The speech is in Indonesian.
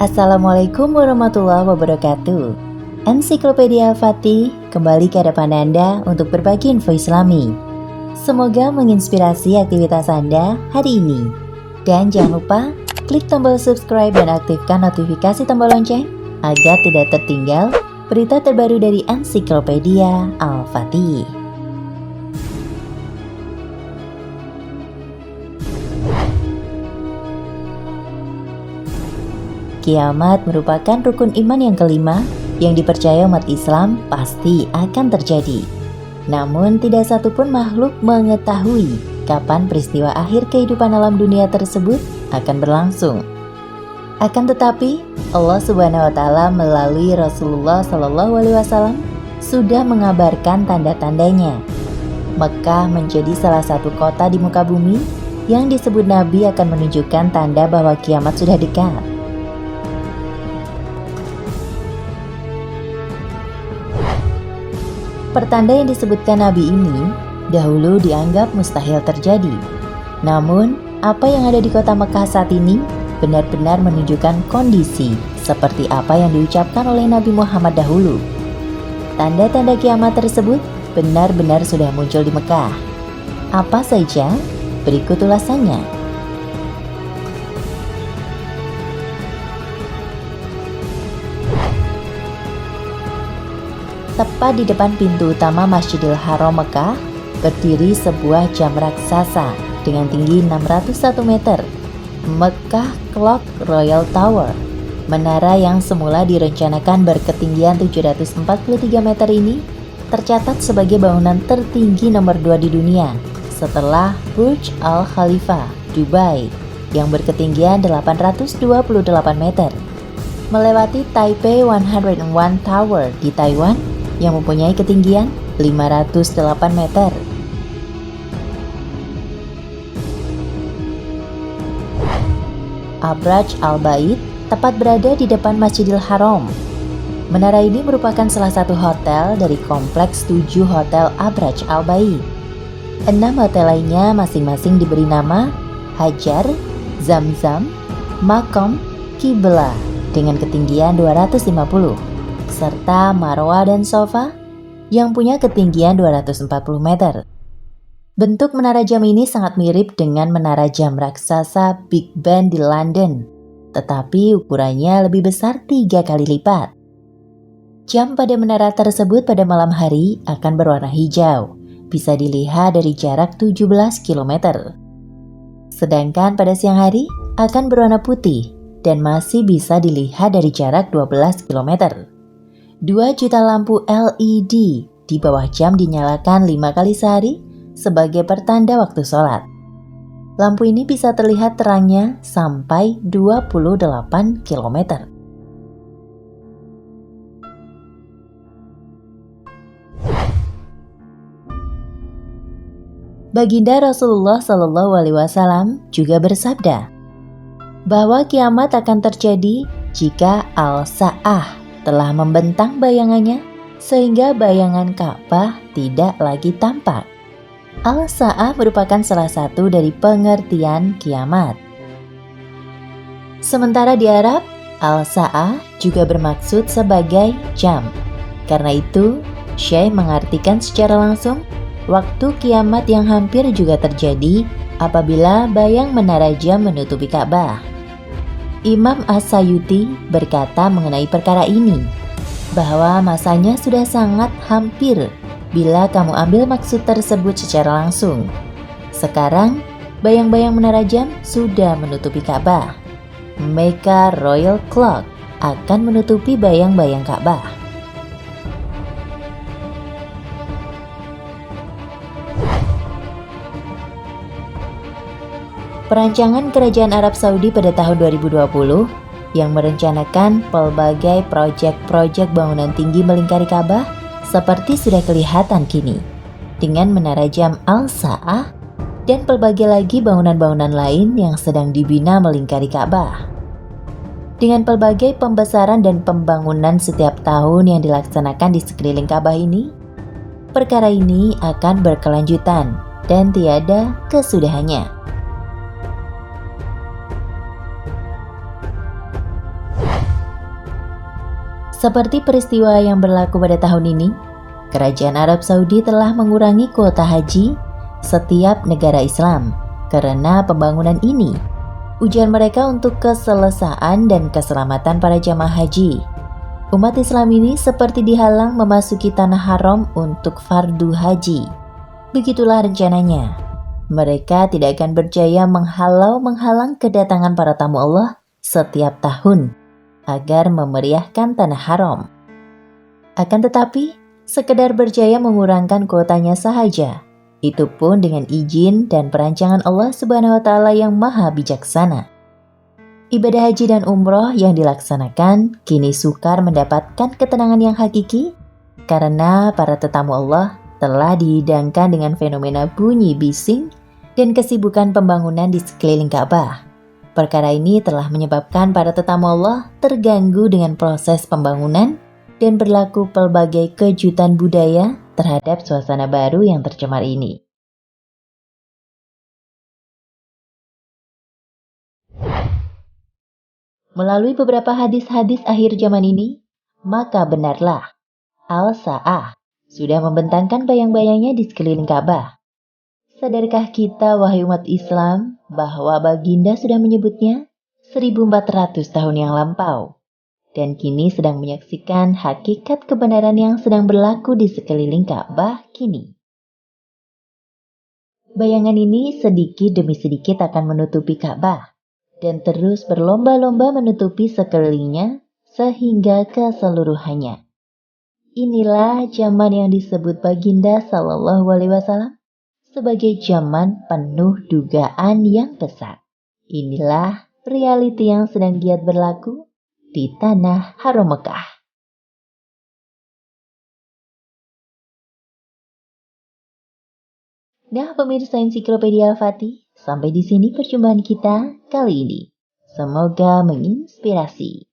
Assalamualaikum warahmatullahi wabarakatuh. Ensiklopedia Al-Fatih kembali ke hadapan Anda untuk berbagi info Islami. Semoga menginspirasi aktivitas Anda hari ini. Dan jangan lupa klik tombol subscribe dan aktifkan notifikasi tombol lonceng agar tidak tertinggal berita terbaru dari Ensiklopedia Al-Fatih. Kiamat merupakan rukun iman yang kelima yang dipercaya umat Islam pasti akan terjadi. Namun tidak satupun makhluk mengetahui kapan peristiwa akhir kehidupan alam dunia tersebut akan berlangsung. Akan tetapi, Allah Subhanahu wa Ta'ala melalui Rasulullah SAW sudah mengabarkan tanda-tandanya. Mekah menjadi salah satu kota di muka bumi yang disebut Nabi akan menunjukkan tanda bahwa kiamat sudah dekat. Pertanda yang disebutkan Nabi ini dahulu dianggap mustahil terjadi. Namun, apa yang ada di kota Mekah saat ini benar-benar menunjukkan kondisi seperti apa yang diucapkan oleh Nabi Muhammad dahulu. Tanda-tanda kiamat tersebut benar-benar sudah muncul di Mekah. Apa saja? Berikut ulasannya. Tepat di depan pintu utama Masjidil Haram Mekah, berdiri sebuah jam raksasa dengan tinggi 601 meter, Mekah Clock Royal Tower. Menara yang semula direncanakan berketinggian 743 meter ini tercatat sebagai bangunan tertinggi nomor 2 di dunia setelah Burj Al Khalifa, Dubai, yang berketinggian 828 meter. Melewati Taipei 101 Tower di Taiwan yang mempunyai ketinggian 508 meter. Abraj Al-Bait tepat berada di depan Masjidil Haram. Menara ini merupakan salah satu hotel dari kompleks 7 hotel Abraj Al-Bait. 6 hotel lainnya masing-masing diberi nama Hajar, Zamzam, Maqam, Qiblah dengan ketinggian 250, serta Marwa dan Sofa yang punya ketinggian 240 meter. Bentuk menara jam ini sangat mirip dengan menara jam raksasa Big Ben di London, tetapi ukurannya lebih besar 3 kali lipat. Jam pada menara tersebut pada malam hari akan berwarna hijau, bisa dilihat dari jarak 17 km. Sedangkan pada siang hari akan berwarna putih dan masih bisa dilihat dari jarak 12 km. 2 juta lampu LED di bawah jam dinyalakan 5 kali sehari sebagai pertanda waktu sholat. Lampu ini bisa terlihat terangnya sampai 28 km. Baginda Rasulullah SAW juga bersabda bahwa kiamat akan terjadi jika Al-Sa'ah telah membentang bayangannya sehingga bayangan Ka'bah tidak lagi tampak. Al-Sa'ah merupakan salah satu dari pengertian kiamat. Sementara di Arab, Al-Sa'ah juga bermaksud sebagai jam. Karena itu, Syekh mengartikan secara langsung waktu kiamat yang hampir juga terjadi apabila bayang menara jam menutupi Ka'bah. Imam As-Sayuti berkata mengenai perkara ini, bahwa masanya sudah sangat hampir bila kamu ambil maksud tersebut secara langsung. Sekarang, bayang-bayang menara jam sudah menutupi Ka'bah. Mecca Royal Clock akan menutupi bayang-bayang Ka'bah. Perancangan Kerajaan Arab Saudi pada tahun 2020 yang merencanakan pelbagai proyek-proyek bangunan tinggi melingkari Ka'bah seperti sudah kelihatan kini dengan menara jam Al-Sa'ah dan pelbagai lagi bangunan-bangunan lain yang sedang dibina melingkari Ka'bah. Dengan pelbagai pembesaran dan pembangunan setiap tahun yang dilaksanakan di sekeliling Ka'bah ini, perkara ini akan berkelanjutan dan tiada kesudahannya. Seperti peristiwa yang berlaku pada tahun ini, Kerajaan Arab Saudi telah mengurangi kuota haji setiap negara Islam karena pembangunan ini. Ujian mereka untuk keselesaan dan keselamatan para jamaah haji. Umat Islam ini seperti dihalang memasuki tanah haram untuk fardu haji. Begitulah rencananya. Mereka tidak akan berjaya menghalang kedatangan para tamu Allah setiap tahun agar memeriahkan tanah haram. Akan tetapi, sekedar berjaya mengurangkan kuotanya sahaja, itu pun dengan izin dan perancangan Allah Subhanahu wa Ta'ala yang maha bijaksana. Ibadah haji dan umroh yang dilaksanakan kini sukar mendapatkan ketenangan yang hakiki karena para tetamu Allah telah dihidangkan dengan fenomena bunyi bising dan kesibukan pembangunan di sekeliling Ka'bah. Perkara ini telah menyebabkan para tetamu Allah terganggu dengan proses pembangunan dan berlaku pelbagai kejutan budaya terhadap suasana baru yang tercemar ini. Melalui beberapa hadis-hadis akhir zaman ini, maka benarlah Al-Sa'ah sudah membentangkan bayang-bayangnya di sekeliling Ka'bah. Sadarkah kita, wahai umat Islam, bahwa baginda sudah menyebutnya 1400 tahun yang lampau, dan kini sedang menyaksikan hakikat kebenaran yang sedang berlaku di sekeliling Ka'bah kini. Bayangan ini sedikit demi sedikit akan menutupi Ka'bah, dan terus berlomba-lomba menutupi sekelilingnya sehingga keseluruhannya. Inilah zaman yang disebut baginda Sallallahu Alaihi Wasallam sebagai zaman penuh dugaan yang besar. Inilah realiti yang sedang giat berlaku di tanah haram Mekah. Nah, pemirsa Ensiklopedia Al-Fatih, sampai di sini perjumpaan kita kali ini. Semoga menginspirasi.